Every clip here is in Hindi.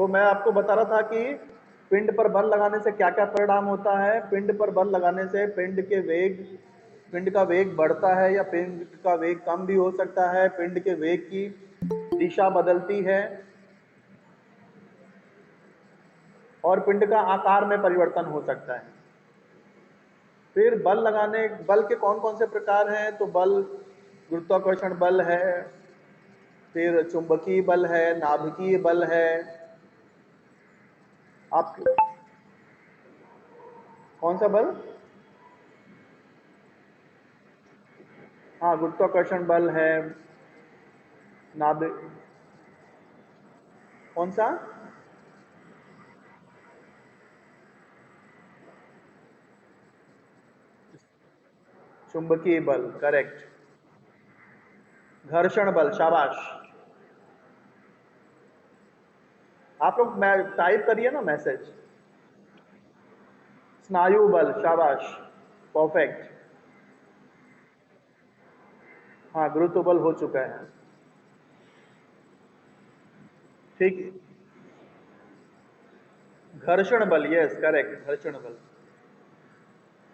तो मैं आपको बता रहा था कि पिंड पर बल लगाने से क्या क्या परिणाम होता है। पिंड पर बल लगाने से पिंड का वेग बढ़ता है या पिंड का वेग कम भी हो सकता है। पिंड के वेग की दिशा बदलती है और पिंड का आकार में परिवर्तन हो सकता है। फिर बल के कौन कौन से प्रकार हैं, तो बल गुरुत्वाकर्षण बल है, फिर चुंबकीय बल है, नाभिकीय बल है। आप कौन सा बल? हाँ, गुरुत्वाकर्षण बल है। नाभि कौन सा? चुंबकीय बल, करेक्ट। घर्षण बल, शाबाश। आप लोग टाइप करिए ना मैसेज। स्नायु बल, शाबाश, परफेक्ट। हाँ, गुरुत्व बल हो चुका है, ठीक। घर्षण बल, यस करेक्ट, घर्षण बल।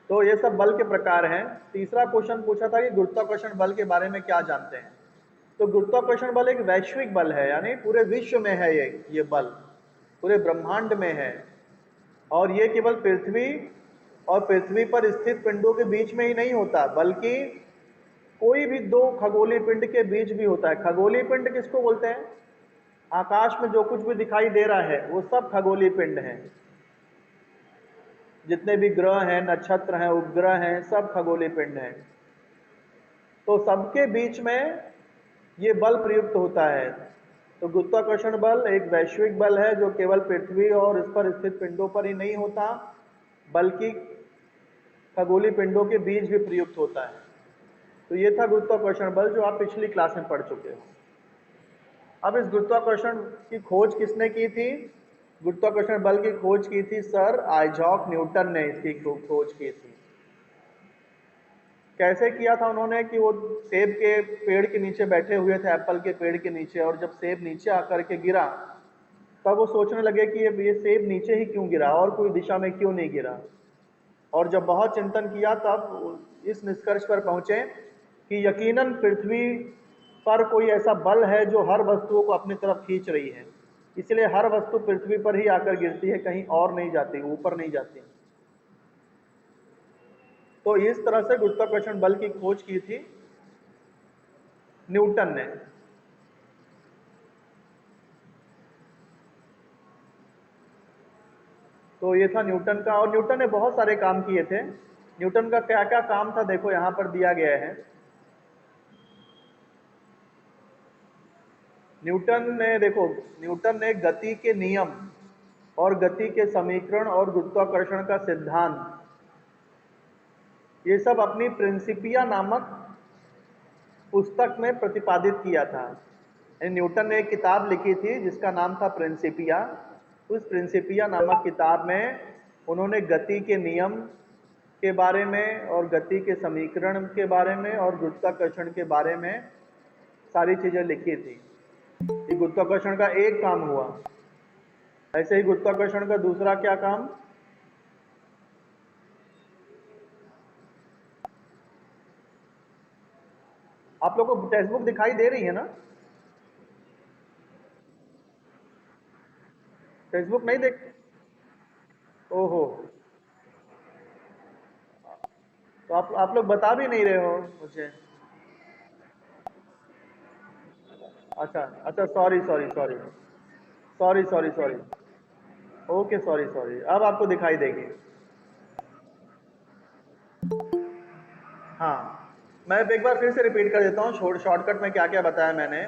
तो ये सब बल के प्रकार हैं। तीसरा क्वेश्चन पूछा था कि गुरुत्वाकर्षण बल के बारे में क्या जानते हैं। तो गुरुत्वाकर्षण बल एक वैश्विक बल है, यानी पूरे विश्व में है ये बल, पूरे ब्रह्मांड में है। और ये केवल पृथ्वी और पृथ्वी पर स्थित पिंडों के बीच में ही नहीं होता, बल्कि कोई भी दो खगोलीय पिंड के बीच भी होता है। खगोलीय पिंड किसको बोलते हैं? आकाश में जो कुछ भी दिखाई दे रहा है वो सब खगोलीय पिंड हैं। जितने भी ग्रह हैं, नक्षत्र हैं, उपग्रह हैं, सब खगोलीय पिंड हैं। तो सबके बीच में ये बल प्रयुक्त होता है। तो गुरुत्वाकर्षण बल एक वैश्विक बल है जो केवल पृथ्वी और इस पर स्थित पिंडों पर ही नहीं होता, बल्कि खगोलीय पिंडों के बीच भी प्रयुक्त होता है। तो ये था गुरुत्वाकर्षण बल जो आप पिछली क्लास में पढ़ चुके हो। अब इस गुरुत्वाकर्षण की खोज किसने की थी? गुरुत्वाकर्षण बल की खोज की थी सर आइजैक न्यूटन ने, इसकी खोज की थी। कैसे किया था उन्होंने कि वो सेब के पेड़ के नीचे बैठे हुए थे, एप्पल के पेड़ के नीचे, और जब सेब नीचे आकर के गिरा तब वो सोचने लगे कि ये सेब नीचे ही क्यों गिरा और कोई दिशा में क्यों नहीं गिरा। और जब बहुत चिंतन किया तब इस निष्कर्ष पर पहुंचे कि यकीनन पृथ्वी पर कोई ऐसा बल है जो हर वस्तुओं को अपनी तरफ खींच रही है, इसलिए हर वस्तु पृथ्वी पर ही आकर गिरती है, कहीं और नहीं जाती, ऊपर नहीं जाती। तो इस तरह से गुरुत्वाकर्षण बल की खोज की थी न्यूटन ने। तो ये था न्यूटन का, और न्यूटन ने बहुत सारे काम किए थे। न्यूटन का क्या क्या काम था देखो यहां पर दिया गया है। न्यूटन ने गति के नियम और गति के समीकरण और गुरुत्वाकर्षण का सिद्धांत, ये सब अपनी प्रिंसिपिया नामक पुस्तक में प्रतिपादित किया था। न्यूटन ने एक किताब लिखी थी जिसका नाम था प्रिंसिपिया। उस प्रिंसिपिया नामक किताब में उन्होंने गति के नियम के बारे में और गति के समीकरण के बारे में और गुरुत्वाकर्षण के बारे में सारी चीजें लिखी थी। ये गुरुत्वाकर्षण का एक काम हुआ। ऐसे ही गुरुत्वाकर्षण का दूसरा क्या काम? आप लोगों को टेक्स्ट बुक दिखाई दे रही है ना? टेक्स्ट बुक नहीं देख? ओहो, तो आप लोग बता भी नहीं रहे हो मुझे। अच्छा अच्छा, sorry sorry sorry sorry sorry sorry. Okay, sorry sorry, अब आपको दिखाई देगी। हाँ, मैं एक बार फिर से रिपीट कर देता हूँ शॉर्टकट में क्या क्या बताया मैंने।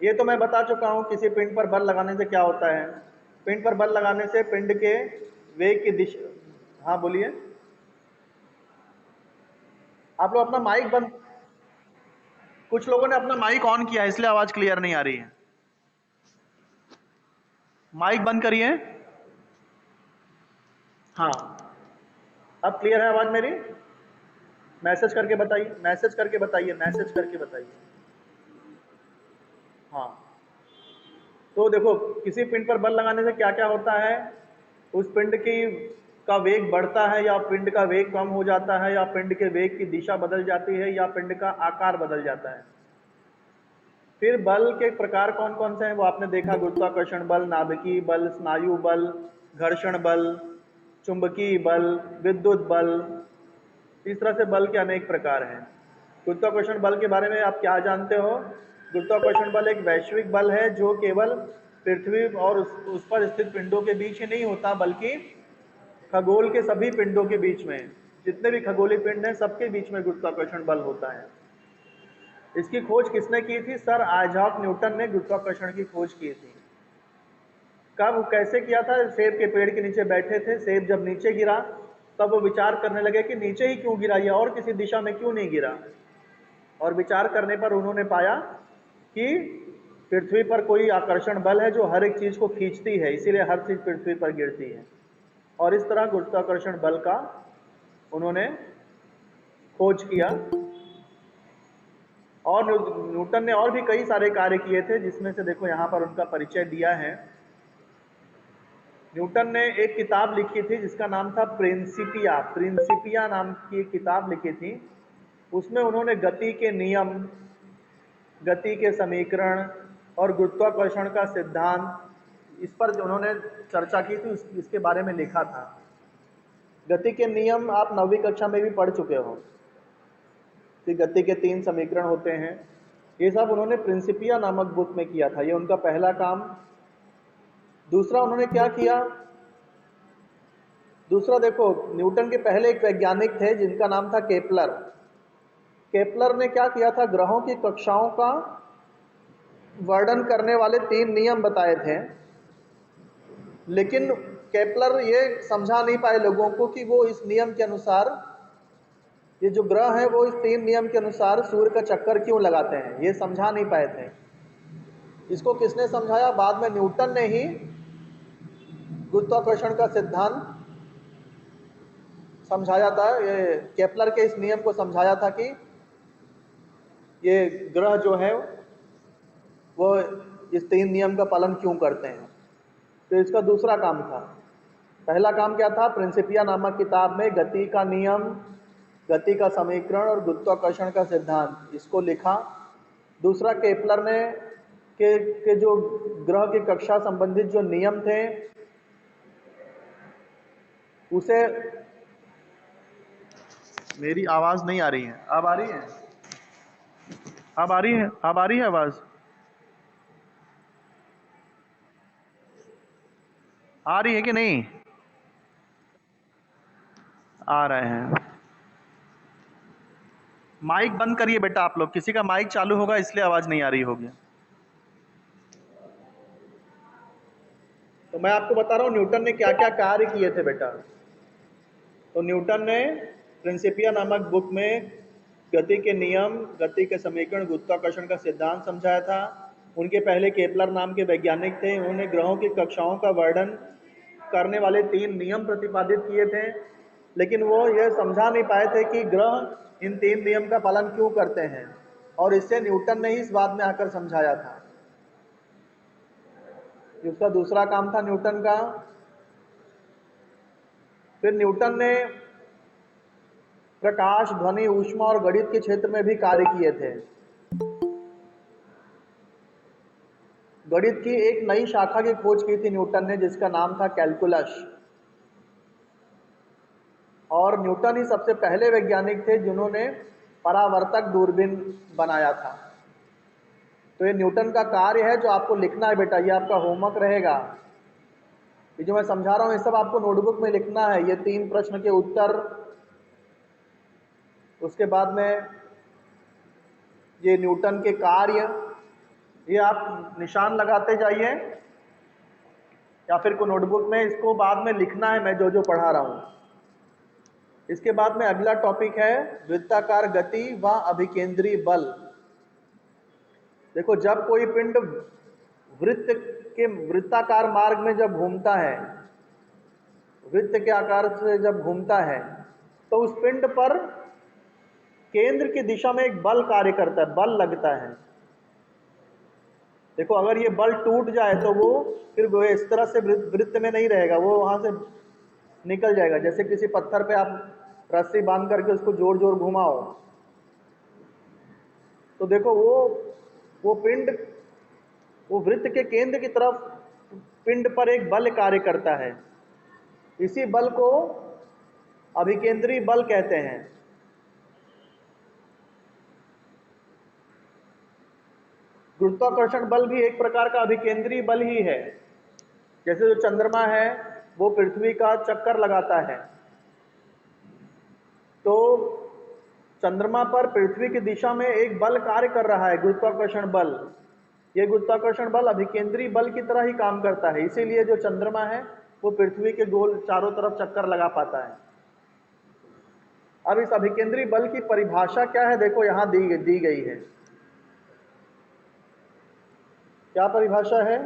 ये तो मैं बता चुका हूँ किसी पिंड पर बल लगाने से क्या होता है। पिंड पर बल लगाने से पिंड के वेग की दिशा। हाँ बोलिए। आप लोग अपना माइक बंद, कुछ लोगों ने अपना माइक ऑन किया है इसलिए आवाज क्लियर नहीं आ रही है। माइक बंद करिए। हाँ, अब क्लियर है आवाज मेरी? मैसेज करके बताइए, मैसेज करके बताइए, मैसेज करके बताइए। हाँ, तो देखो किसी पिंड पर बल लगाने से क्या क्या होता है, उस पिंड की का वेग बढ़ता है या पिंड का वेग कम हो जाता है, या पिंड के वेग की दिशा बदल जाती है, या पिंड का आकार बदल जाता है। फिर बल के प्रकार कौन कौन से हैं वो आपने देखा, गुरुत्वाकर्षण बल, नाभिकीय बल, स्नायु बल, घर्षण बल, चुंबकीय बल, विद्युत बल। इस तरह से बल के अनेक प्रकार हैं। गुरुत्वाकर्षण बल के बारे में आप क्या जानते हो? गुरुत्वाकर्षण बल एक वैश्विक बल है जो केवल पृथ्वी और उस पर स्थित पिंडों के बीच ही नहीं होता, बल्कि खगोल के सभी पिंडों के बीच में, जितने भी खगोलीय पिंड हैं सबके बीच में गुरुत्वाकर्षण बल होता है। इसकी खोज किसने की थी? सर आइजैक न्यूटन ने गुरुत्वाकर्षण की खोज की थी। कब, कैसे किया था? सेब के पेड़ के नीचे बैठे थे, सेब जब नीचे गिरा तब वो विचार करने लगे कि नीचे ही क्यों गिरा, या और किसी दिशा में क्यों नहीं गिरा। और विचार करने पर उन्होंने पाया कि पृथ्वी पर कोई आकर्षण बल है जो हर एक चीज को खींचती है, इसीलिए हर चीज पृथ्वी पर गिरती है। और इस तरह गुरुत्वाकर्षण बल का उन्होंने खोज किया। और न्यूटन ने और भी कई सारे कार्य किए थे, जिसमें से देखो यहाँ पर उनका परिचय दिया है। न्यूटन ने एक किताब लिखी थी जिसका नाम था प्रिंसिपिया। प्रिंसिपिया नाम की एक किताब लिखी थी। उसमें उन्होंने गति के नियम, गति के समीकरण और गुरुत्वाकर्षण का सिद्धांत, इस पर जो उन्होंने चर्चा की थी इसके बारे में लिखा था। गति के नियम आप 9वीं कक्षा में भी पढ़ चुके हो कि गति के 3 समीकरण होते हैं। ये सब उन्होंने प्रिंसिपिया नामक बुक में किया था, ये उनका पहला काम। दूसरा उन्होंने क्या किया? दूसरा देखो, न्यूटन के पहले एक वैज्ञानिक थे जिनका नाम था केपलर। केपलर ने क्या किया था? ग्रहों की कक्षाओं का वर्णन करने वाले 3 नियम बताए थे। लेकिन केपलर ये समझा नहीं पाए लोगों को कि वो इस नियम के अनुसार, ये जो ग्रह है वो इस 3 नियम के अनुसार सूर्य का चक्कर क्यों लगाते हैं, ये समझा नहीं पाए थे। इसको किसने समझाया? बाद में न्यूटन ने ही गुरुत्वाकर्षण का सिद्धांत समझाया था। ये केपलर के इस नियम को समझाया था कि ये ग्रह जो है वो इस 3 नियम का पालन क्यों करते हैं। तो इसका दूसरा काम था। पहला काम क्या था? प्रिंसिपिया नामक किताब में गति का नियम, गति का समीकरण और गुरुत्वाकर्षण का सिद्धांत, इसको लिखा। दूसरा, केपलर ने के जो ग्रह की कक्षा संबंधित जो नियम थे उसे, मेरी आवाज नहीं आ रही है, अब आ रही है? अब आ रही है? अब आ रही है आवाज? आ रही है कि नहीं? आ रहे हैं। माइक बंद करिए बेटा आप लोग, किसी का माइक चालू होगा इसलिए आवाज नहीं आ रही होगी। तो मैं आपको बता रहा हूँ न्यूटन ने क्या क्या कार्य किए थे बेटा। तो न्यूटन ने प्रिंसिपिया नामक बुक में गति के नियम, गति के समीकरण, गुरुत्वाकर्षण का सिद्धांत समझाया था। उनके पहले केपलर नाम के वैज्ञानिक थे, उन्होंने ग्रहों की कक्षाओं का वर्णन करने वाले 3 नियम प्रतिपादित किए थे। लेकिन वो यह समझा नहीं पाए थे कि ग्रह इन 3 नियम का पालन क्यों करते हैं, और इससे न्यूटन ने ही इस बात में आकर समझाया था। इसका दूसरा काम था न्यूटन का। फिर न्यूटन ने प्रकाश, ध्वनि, ऊष्मा और गणित के क्षेत्र में भी कार्य किए थे। गणित की एक नई शाखा की खोज की थी न्यूटन ने जिसका नाम था कैलकुलस। और न्यूटन ही सबसे पहले वैज्ञानिक थे जिन्होंने परावर्तक दूरबीन बनाया था। तो ये न्यूटन का कार्य है जो आपको लिखना है बेटा, ये आपका होमवर्क रहेगा। ये जो मैं समझा रहा हूँ ये सब आपको नोटबुक में लिखना है। ये 3 प्रश्न के उत्तर, उसके बाद में ये न्यूटन के कार्य, ये आप निशान लगाते जाइए या फिर को नोटबुक में इसको बाद में लिखना है, मैं जो जो पढ़ा रहा हूँ। इसके बाद में अगला टॉपिक है वृत्ताकार गति व अभिकेंद्री बल। देखो, जब कोई पिंड वृत्त के वृत्ताकार मार्ग में जब घूमता है, वृत्त के आकार से जब घूमता है, तो उस पिंड पर केंद्र की दिशा में एक बल कार्य करता है, बल लगता है। देखो अगर ये बल टूट जाए तो वो फिर वो इस तरह से वृत्त में नहीं रहेगा, वो वहां से निकल जाएगा। जैसे किसी पत्थर पे आप रस्सी बांध करके उसको जोर जोर घुमाओ, तो देखो वो पिंड, वो वृत्त के केंद्र की तरफ पिंड पर एक बल कार्य करता है। इसी बल को अभिकेंद्री बल कहते हैं। गुरुत्वाकर्षण बल भी एक प्रकार का अभिकेंद्री बल ही है। जैसे जो चंद्रमा है वो पृथ्वी का चक्कर लगाता है, तो चंद्रमा पर पृथ्वी की दिशा में एक बल कार्य कर रहा है, गुरुत्वाकर्षण बल। ये गुरुत्वाकर्षण बल अभिकेंद्री बल की तरह ही काम करता है, इसीलिए जो चंद्रमा है वो पृथ्वी के गोल चारों तरफ चक्कर लगा पाता है। अब इस अभिकेंद्री बल की परिभाषा क्या है, देखो यहां दी गई है। क्या परिभाषा है?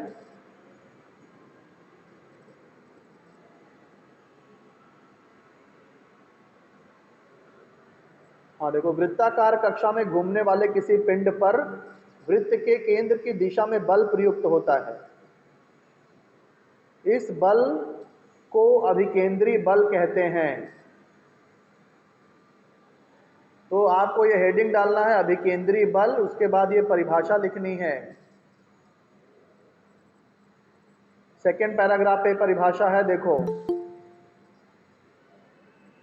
हाँ देखो, वृत्ताकार कक्षा में घूमने वाले किसी पिंड पर वृत्त के केंद्र की दिशा में बल प्रयुक्त होता है। इस बल को अभिकेंद्री बल कहते हैं। तो आपको ये हेडिंग डालना है अभिकेंद्री बल, उसके बाद ये परिभाषा लिखनी है। सेकेंड पैराग्राफ पे परिभाषा है, देखो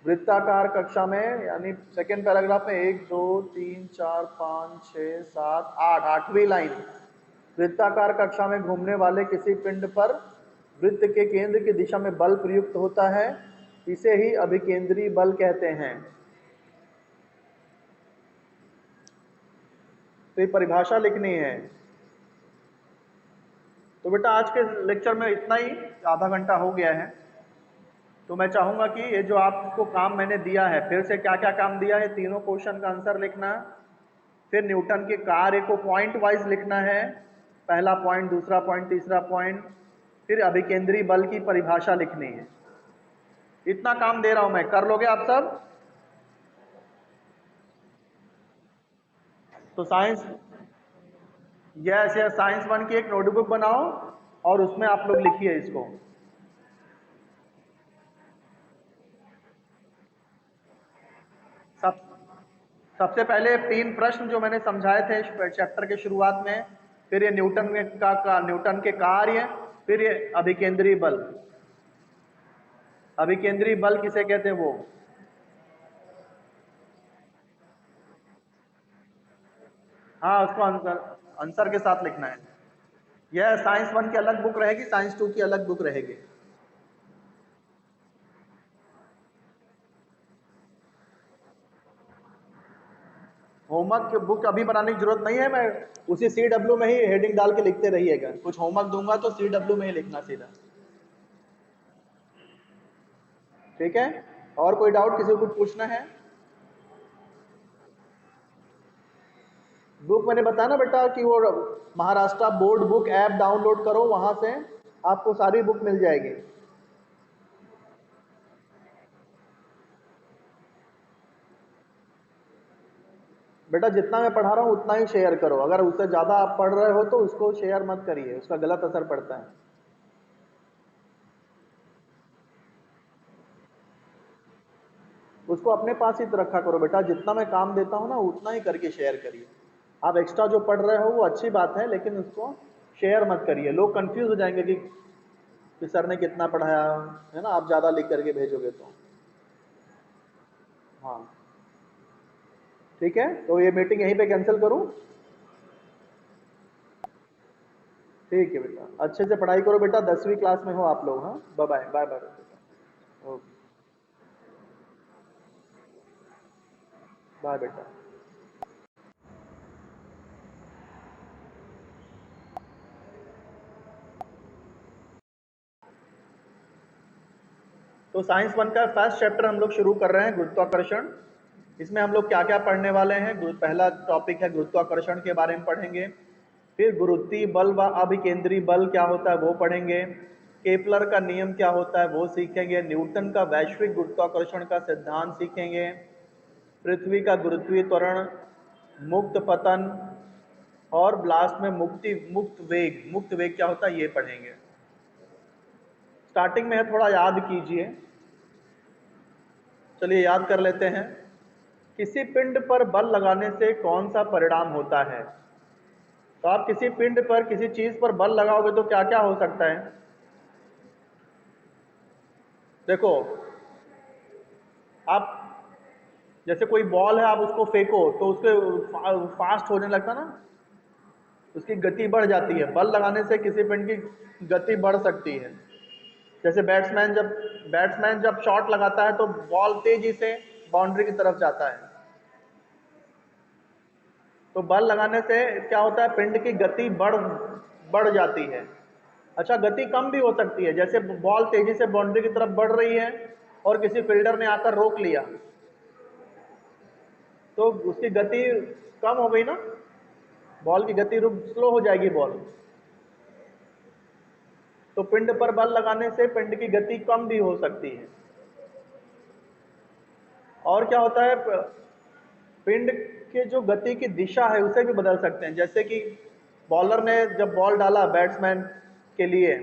वृत्ताकार कक्षा में, यानी सेकेंड पैराग्राफ में 1 2 3 4 5 6 7 8, 8वीं लाइन। वृत्ताकार कक्षा में घूमने वाले किसी पिंड पर वृत्त के केंद्र की दिशा में बल प्रयुक्त होता है, इसे ही अभिकेंद्री बल कहते हैं। तो ये परिभाषा लिखनी है। तो बेटा आज के लेक्चर में इतना ही, आधा घंटा हो गया है। तो मैं चाहूंगा कि ये जो आपको काम मैंने दिया है, फिर से क्या क्या काम दिया है, तीनों क्वेश्चन का आंसर लिखना, फिर न्यूटन के कार्य को पॉइंट वाइज लिखना है, पहला पॉइंट, दूसरा पॉइंट, तीसरा पॉइंट, फिर अभिकेंद्री बल की परिभाषा लिखनी है। इतना काम दे रहा हूं मैं, कर लोगे आप सब? तो साइंस, यस यस, साइंस 1 की एक नोटबुक बनाओ और उसमें आप लोग लिखिए इसको। सब सबसे पहले 3 प्रश्न जो मैंने समझाए थे चैप्टर के शुरुआत में, फिर ये न्यूटन के कार्य, फिर ये अभिकेंद्री बल। अभिकेंद्री बल किसे कहते हैं वो? हाँ, उसको आंसर आंसर के साथ लिखना है। यह साइंस 1 की अलग बुक रहेगी, साइंस 2 की अलग बुक रहेगी। होमवर्क की बुक अभी बनाने की जरूरत नहीं है, मैं उसी CW में ही हेडिंग डाल के लिखते रहिएगा। कुछ होमवर्क दूंगा तो CW में ही लिखना सीधा, ठीक है? और कोई डाउट किसी को कुछ पूछना है? बुक मैंने बताया ना बेटा कि वो Maharashtra board book app download करो, वहां से आपको सारी बुक मिल जाएगी। बेटा जितना मैं पढ़ा रहा हूँ उतना ही शेयर करो, अगर उससे ज्यादा आप पढ़ रहे हो तो उसको शेयर मत करिए, उसका गलत असर पड़ता है। उसको अपने पास ही तो रखा करो बेटा, जितना मैं काम देता हूँ ना उतना ही करके शेयर करिए। आप एक्स्ट्रा जो पढ़ रहे हो वो अच्छी बात है, लेकिन उसको शेयर मत करिए, लोग कंफ्यूज हो जाएंगे कि सर ने कितना पढ़ाया, है ना, आप ज़्यादा लिख करके भेजोगे तो। हाँ ठीक है, तो ये मीटिंग यहीं पे कैंसिल करूँ? ठीक है बेटा, अच्छे से पढ़ाई करो बेटा, 10वीं क्लास में हो आप लोग। हाँ, बाय बाय बाय बाय बेटा, ओके, बाय बेटा। तो साइंस 1 का फर्स्ट चैप्टर हम लोग शुरू कर रहे हैं, गुरुत्वाकर्षण। इसमें हम लोग क्या क्या पढ़ने वाले हैं? पहला टॉपिक है गुरुत्वाकर्षण के बारे में पढ़ेंगे, फिर गुरुत्वीय बल व अभिकेंद्री बल क्या होता है वो पढ़ेंगे, केपलर का नियम क्या होता है वो सीखेंगे, न्यूटन का वैश्विक गुरुत्वाकर्षण का सिद्धांत सीखेंगे, पृथ्वी का गुरुत्वीय त्वरण, मुक्त पतन, और लास्ट में मुक्त वेग क्या होता है ये पढ़ेंगे। स्टार्टिंग में है, थोड़ा याद कीजिए। चलिए याद कर लेते हैं। किसी पिंड पर बल लगाने से कौन सा परिणाम होता है? तो आप किसी पिंड पर, किसी चीज पर बल लगाओगे तो क्या क्या हो सकता है? देखो, आप जैसे कोई बॉल है, आप उसको फेंको तो उसके फास्ट होने लगता ना, उसकी गति बढ़ जाती है। बल लगाने से किसी पिंड की गति बढ़ सकती है। जैसे बैट्समैन जब शॉट लगाता है तो बॉल तेजी से बाउंड्री की तरफ जाता है। तो बल लगाने से क्या होता है, पिंड की गति बढ़ जाती है। अच्छा, गति कम भी हो सकती है, जैसे बॉल तेजी से बाउंड्री की तरफ बढ़ रही है और किसी फील्डर ने आकर रोक लिया तो उसकी गति कम हो गई ना, बॉल की गति स्लो हो जाएगी बॉल। तो पिंड पर बल लगाने से पिंड की गति कम भी हो सकती है। और क्या होता है, पिंड के जो गति की दिशा है उसे भी बदल सकते हैं। जैसे कि बॉलर ने जब बॉल डाला बैट्समैन के लिए,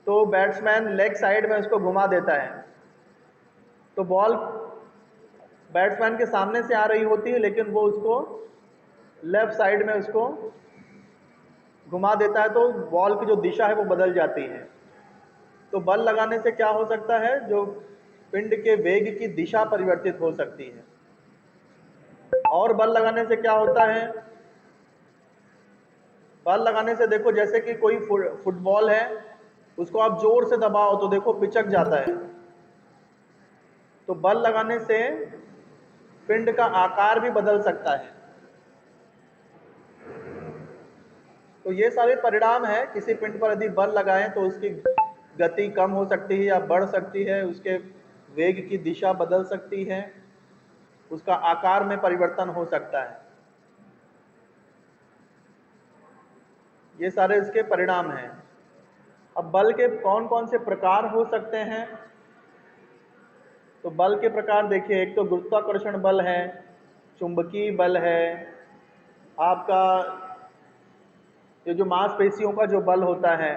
तो बैट्समैन लेग साइड में उसको घुमा देता है, तो बॉल बैट्समैन के सामने से आ रही होती है लेकिन वो उसको लेफ्ट साइड में उसको घुमा देता है, तो बॉल की जो दिशा है वो बदल जाती है। तो बल लगाने से क्या हो सकता है, जो पिंड के वेग की दिशा परिवर्तित हो सकती है। और बल लगाने से क्या होता है, बल लगाने से देखो, जैसे कि कोई फुटबॉल है, उसको आप जोर से दबाओ तो देखो पिचक जाता है। तो बल लगाने से पिंड का आकार भी बदल सकता है। तो ये सारे परिणाम है, किसी पिंड पर यदि बल लगाएं तो उसकी गति कम हो सकती है या बढ़ सकती है, उसके वेग की दिशा बदल सकती है, उसका आकार में परिवर्तन हो सकता है। ये सारे इसके परिणाम हैं। अब बल के कौन कौन से प्रकार हो सकते हैं? तो बल के प्रकार देखिए, एक तो गुरुत्वाकर्षण बल है, चुंबकीय बल है, आपका ये जो मांसपेशियों का जो बल होता है,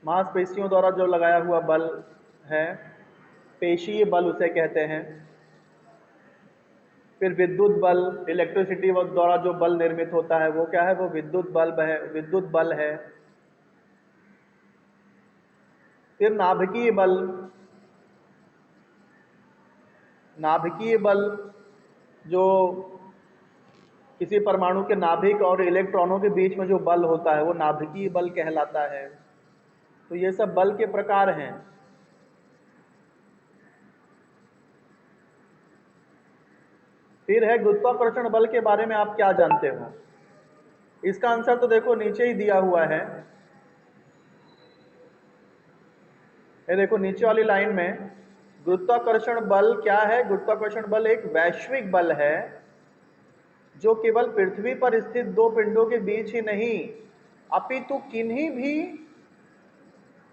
मांसपेशियों द्वारा जो लगाया हुआ बल है, पेशीय बल उसे कहते हैं। फिर विद्युत बल, इलेक्ट्रिसिटी द्वारा जो बल निर्मित होता है वो क्या है, वो विद्युत बल है। फिर नाभिकीय बल जो किसी परमाणु के नाभिक और इलेक्ट्रॉनों के बीच में जो बल होता है वो नाभिकीय बल कहलाता है। तो ये सब बल के प्रकार हैं। फिर है गुरुत्वाकर्षण बल के बारे में आप क्या जानते हो? इसका आंसर तो देखो नीचे ही दिया हुआ है। ये देखो नीचे वाली लाइन में, गुरुत्वाकर्षण बल क्या है? गुरुत्वाकर्षण बल एक वैश्विक बल है जो केवल पृथ्वी पर स्थित दो पिंडों के बीच ही नहीं अपितु किन्हीं भी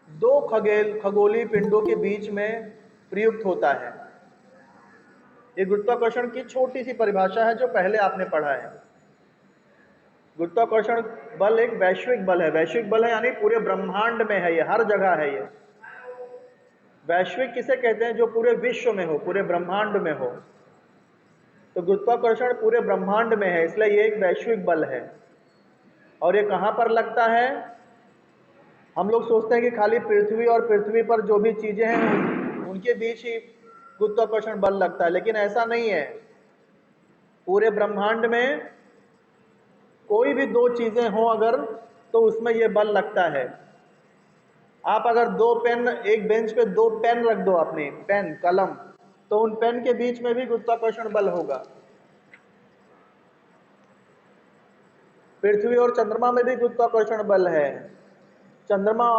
दो खगोलीय पिंडों के बीच में प्रयुक्त होता है। ये गुरुत्वाकर्षण की छोटी सी परिभाषा है जो पहले आपने पढ़ा है। गुरुत्वाकर्षण बल एक वैश्विक बल है। वैश्विक बल है यानी पूरे ब्रह्मांड में है, ये हर जगह है। ये वैश्विक किसे कहते हैं? जो पूरे विश्व में हो, पूरे ब्रह्मांड में हो। तो गुरुत्वाकर्षण पूरे ब्रह्मांड में है, इसलिए ये एक वैश्विक बल है। और ये कहाँ पर लगता है? हम लोग सोचते हैं कि खाली पृथ्वी और पृथ्वी पर जो भी चीजें हैं उनके बीच ही गुरुत्वाकर्षण बल लगता है, लेकिन ऐसा नहीं है। पूरे ब्रह्मांड में कोई भी दो चीजें हो अगर, तो उसमें यह बल लगता है। आप अगर दो पेन, एक बेंच पे दो पेन रख दो, अपने पेन कलम, तो उन पेन के बीच में भी गुरुत्वाकर्षण बल होगा। पृथ्वी और चंद्रमा में भी गुरुत्वाकर्षण बल है। चंद्रमा